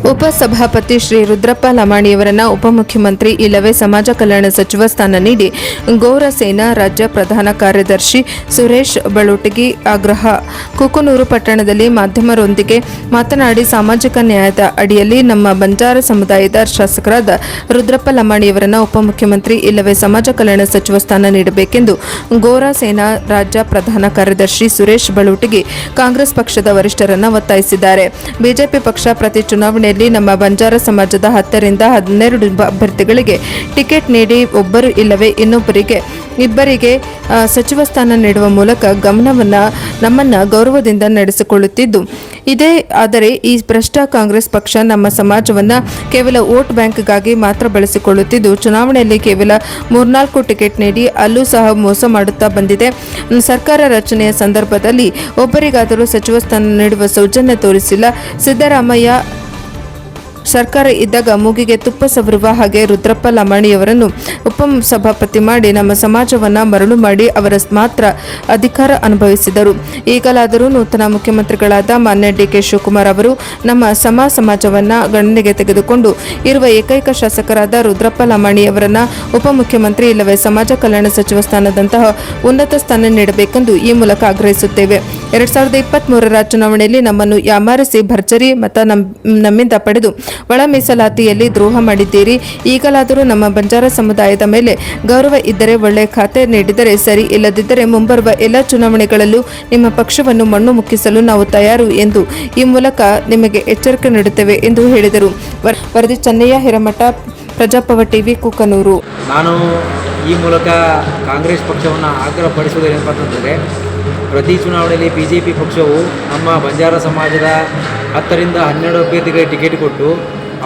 ಉಪಸಭಾಪತಿ ಶ್ರೀ ರುದ್ರಪ್ಪ ಲಮಾಣಿಯವರನ್ನ ಉಪಮುಖ್ಯಮಂತ್ರಿ ಇಲ್ಲವೇ ಸಮಾಜ ಕಲ್ಯಾಣ ಸಚಿವ ಸ್ಥಾನ ನೀಡಿ ಗೌರ ಸೇನಾ ರಾಜ್ಯ ಪ್ರಧಾನ ಕಾರ್ಯದರ್ಶಿ ಸುರೇಶ್ ಬಳೋಟಗಿ ಆಗ್ರಹ. ಕುಕನೂರು ಪಟ್ಟಣದಲ್ಲಿ ಮಾಧ್ಯಮರೊಂದಿಗೆ ಮಾತನಾಡಿ, ಸಾಮಾಜಿಕ ನ್ಯಾಯದ ಅಡಿಯಲ್ಲಿ ನಮ್ಮ ಬಂಜಾರ ಸಮುದಾಯದ ಶಾಸಕರಾದ ರುದ್ರಪ್ಪ ಲಮಾಣಿಯವರನ್ನ ಉಪಮುಖ್ಯಮಂತ್ರಿ ಇಲ್ಲವೇ ಸಮಾಜ ಕಲ್ಯಾಣ ಸಚಿವ ಸ್ಥಾನ ನೀಡಬೇಕೆಂದು ಗೌರ ಸೇನಾ ರಾಜ್ಯ ಪ್ರಧಾನ ಕಾರ್ಯದರ್ಶಿ ಸುರೇಶ್ ಬಳೋಟಗಿ ಕಾಂಗ್ರೆಸ್ ಪಕ್ಷದ ವರಿಷ್ಠರನ್ನ ಒತ್ತಾಯಿಸಿದ್ದಾರೆ. ಬಿಜೆಪಿ ಪಕ್ಷ ಪ್ರತಿ ಚುನಾವಣೆಯಲ್ಲಿ ನಮ್ಮ ಬಂಜಾರ ಸಮಾಜದ 10 ರಿಂದ 12 ಅಭ್ಯರ್ಥಿಗಳಿಗೆ ಟಿಕೆಟ್ ನೀಡಿ ಒಬ್ಬರು ಇಲ್ಲವೇ ಇಬ್ಬರಿಗೆ ಸಚಿವ ಸ್ಥಾನ ನೀಡುವ ಮೂಲಕ ನಮ್ಮನ್ನ ಗೌರವದಿಂದ ನಡೆಸಿಕೊಳ್ಳುತ್ತಿದ್ದು, ಇದೇ ಆದರೆ ಈ ಭ್ರಷ್ಟ ಕಾಂಗ್ರೆಸ್ ಪಕ್ಷ ನಮ್ಮ ಸಮಾಜವನ್ನ ಕೇವಲ ವೋಟ್ ಬ್ಯಾಂಕ್ಗಾಗಿ ಮಾತ್ರ ಬಳಸಿಕೊಳ್ಳುತ್ತಿದ್ದು, ಚುನಾವಣೆಯಲ್ಲಿ ಕೇವಲ 3-4 ಟಿಕೆಟ್ ನೀಡಿ ಅಲ್ಲೂ ಸಹ ಮೋಸ ಮಾಡುತ್ತಾ ಬಂದಿದೆ. ಸರ್ಕಾರ ರಚನೆಯ ಸಂದರ್ಭದಲ್ಲಿ ಒಬ್ಬರಿಗಾದರೂ ಸಚಿವ ಸ್ಥಾನ ನೀಡುವ ಸೌಜನ್ಯ ತೋರಿಸಿಲ್ಲ. ಸಿದ್ದರಾಮಯ್ಯ ಸರ್ಕಾರ ಇದ್ದಾಗ ಮೂಗಿಗೆ ತುಪ್ಪ ಸವರುವ ಹಾಗೆ ರುದ್ರಪ್ಪ ಲಮಾಣಿಯವರನ್ನು ಉಪಸಭಾಪತಿ ಮಾಡಿ ನಮ್ಮ ಸಮಾಜವನ್ನ ಮರಳು ಮಾಡಿ ಅವರ ಮಾತ್ರ ಅಧಿಕಾರ ಅನುಭವಿಸಿದರು. ಈಗಲಾದರೂ ನೂತನ ಮುಖ್ಯಮಂತ್ರಿಗಳಾದ ಮಾನ್ಯ ಡಿ.ಕೆ. ಶಿವಕುಮಾರ್ ಅವರು ನಮ್ಮ ಸಮಾಜವನ್ನ ಗಣನೆಗೆ ತೆಗೆದುಕೊಂಡು ಇರುವ ಏಕೈಕ ಶಾಸಕರಾದ ರುದ್ರಪ್ಪ ಲಮಾಣಿಯವರನ್ನ ಉಪಮುಖ್ಯಮಂತ್ರಿ ಇಲ್ಲವೇ ಸಮಾಜ ಕಲ್ಯಾಣ ಸಚಿವ ಸ್ಥಾನದಂತಹ ಉನ್ನತ ಸ್ಥಾನ ನೀಡಬೇಕೆಂದು ಈ ಮೂಲಕ ಆಗ್ರಹಿಸುತ್ತೇವೆ. 2023ರ ಚುನಾವಣೆಯಲ್ಲಿ ನಮ್ಮನ್ನು ಯಾಮಾರಿಸಿ ಭರ್ಜರಿ ಮತ ನಮ್ಮಿಂದ ಪಡೆದು ಒಳ ಮೀಸಲಾತಿಯಲ್ಲಿ ದ್ರೋಹ ಮಾಡಿದ್ದೀರಿ. ಈಗಲಾದರೂ ನಮ್ಮ ಬಂಜಾರ ಸಮುದಾಯದ ಮೇಲೆ ಗೌರವ ಇದ್ದರೆ ಒಳ್ಳೆಯ ಖಾತೆ ನೀಡಿದರೆ ಸರಿ, ಇಲ್ಲದಿದ್ದರೆ ಮುಂಬರುವ ಎಲ್ಲ ಚುನಾವಣೆಗಳಲ್ಲೂ ನಿಮ್ಮ ಪಕ್ಷವನ್ನು ಮಣ್ಣು ಮುಕ್ಕಿಸಲು ನಾವು ತಯಾರು ಎಂದು ಈ ಮೂಲಕ ನಿಮಗೆ ಎಚ್ಚರಿಕೆ ನೀಡುತ್ತೇವೆ ಎಂದು ಹೇಳಿದರು. ವರದಿ ಚೆನ್ನಯ್ಯ ಹಿರೇಮಠ, ಪ್ರಜಾಪವ ಟಿವಿ, ಕುಕನೂರು. ನಾನು ಈ ಮೂಲಕ ಕಾಂಗ್ರೆಸ್ ಪಕ್ಷವನ್ನು ಆಗ್ರಹಪಡಿಸುವುದೇನಪ್ಪ ಅಂತಂದರೆ, ಪ್ರತಿ ಚುನಾವಣೆಯಲ್ಲಿ ಬಿಜೆಪಿ ಪಕ್ಷವು ನಮ್ಮ ಬಂಜಾರ ಸಮಾಜದ 10 ರಿಂದ 12 ಅಭ್ಯರ್ಥಿಗಳಿಗೆ ಟಿಕೆಟ್ ಕೊಟ್ಟು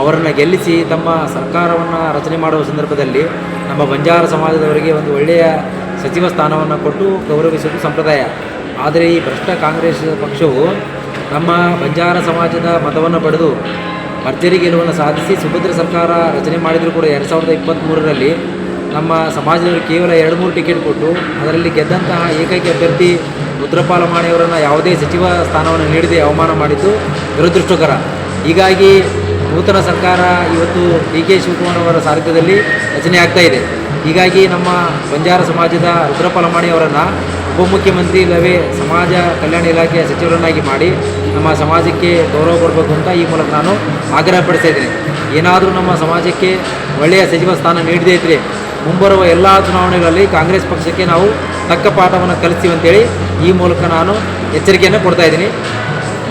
ಅವರನ್ನು ಗೆಲ್ಲಿಸಿ ತಮ್ಮ ಸರ್ಕಾರವನ್ನು ರಚನೆ ಮಾಡುವ ಸಂದರ್ಭದಲ್ಲಿ ನಮ್ಮ ಬಂಜಾರ ಸಮಾಜದವರಿಗೆ ಒಂದು ಒಳ್ಳೆಯ ಸಚಿವ ಸ್ಥಾನವನ್ನು ಕೊಟ್ಟು ಗೌರವಿಸುವುದು ಸಂಪ್ರದಾಯ. ಆದರೆ ಈ ಭ್ರಷ್ಟ ಕಾಂಗ್ರೆಸ್ ಪಕ್ಷವು ನಮ್ಮ ಬಂಜಾರ ಸಮಾಜದ ಮತವನ್ನು ಪಡೆದು ಭರ್ಜರಿ ಗೆಲುವನ್ನು ಸಾಧಿಸಿ ಸುಭದ್ರ ಸರ್ಕಾರ ರಚನೆ ಮಾಡಿದರೂ ಕೂಡ 2023ರಲ್ಲಿ ನಮ್ಮ ಸಮಾಜದವರು ಕೇವಲ 2-3 ಟಿಕೆಟ್ ಕೊಟ್ಟು ಅದರಲ್ಲಿ ಗೆದ್ದಂತಹ ಏಕೈಕ ಅಭ್ಯರ್ಥಿ ರುದ್ರಪ್ಪ ಲಮಾಣಿಯವರನ್ನು ಯಾವುದೇ ಸಚಿವ ಸ್ಥಾನವನ್ನು ನೀಡದೆ ಅವಮಾನ ಮಾಡಿದ್ದು ದುರದೃಷ್ಟಕರ. ಹೀಗಾಗಿ ನೂತನ ಸರ್ಕಾರ ಇವತ್ತು ಡಿ.ಕೆ. ಶಿವಕುಮಾರ್ ಅವರ ಸಾರಥ್ಯದಲ್ಲಿ ರಚನೆ ಆಗ್ತಾ ಇದೆ. ಹೀಗಾಗಿ ನಮ್ಮ ಬಂಜಾರ ಸಮಾಜದ ರುದ್ರಪ್ಪ ಲಮಾಣಿಯವರನ್ನು ಉಪಮುಖ್ಯಮಂತ್ರಿ ಇಲ್ಲವೇ ಸಮಾಜ ಕಲ್ಯಾಣ ಇಲಾಖೆಯ ಸಚಿವರನ್ನಾಗಿ ಮಾಡಿ ನಮ್ಮ ಸಮಾಜಕ್ಕೆ ಗೌರವ ಕೊಡಬೇಕು ಅಂತ ಈ ಮೂಲಕ ನಾನು ಆಗ್ರಹಪಡಿಸ್ತಾ ಇದ್ದೀನಿ. ಏನಾದರೂ ನಮ್ಮ ಸಮಾಜಕ್ಕೆ ಒಳ್ಳೆಯ ಸಚಿವ ಸ್ಥಾನ ನೀಡದೇ ಇದ್ದರೆ ಮುಂಬರುವ ಎಲ್ಲ ಚುನಾವಣೆಗಳಲ್ಲಿ ಕಾಂಗ್ರೆಸ್ ಪಕ್ಷಕ್ಕೆ ನಾವು ತಕ್ಕ ಪಾಠವನ್ನು ಕಲಿಸ್ತೀವಿ ಅಂತೇಳಿ ಈ ಮೂಲಕ ನಾನು ಎಚ್ಚರಿಕೆಯನ್ನು ಕೊಡ್ತಾ ಇದ್ದೀನಿ.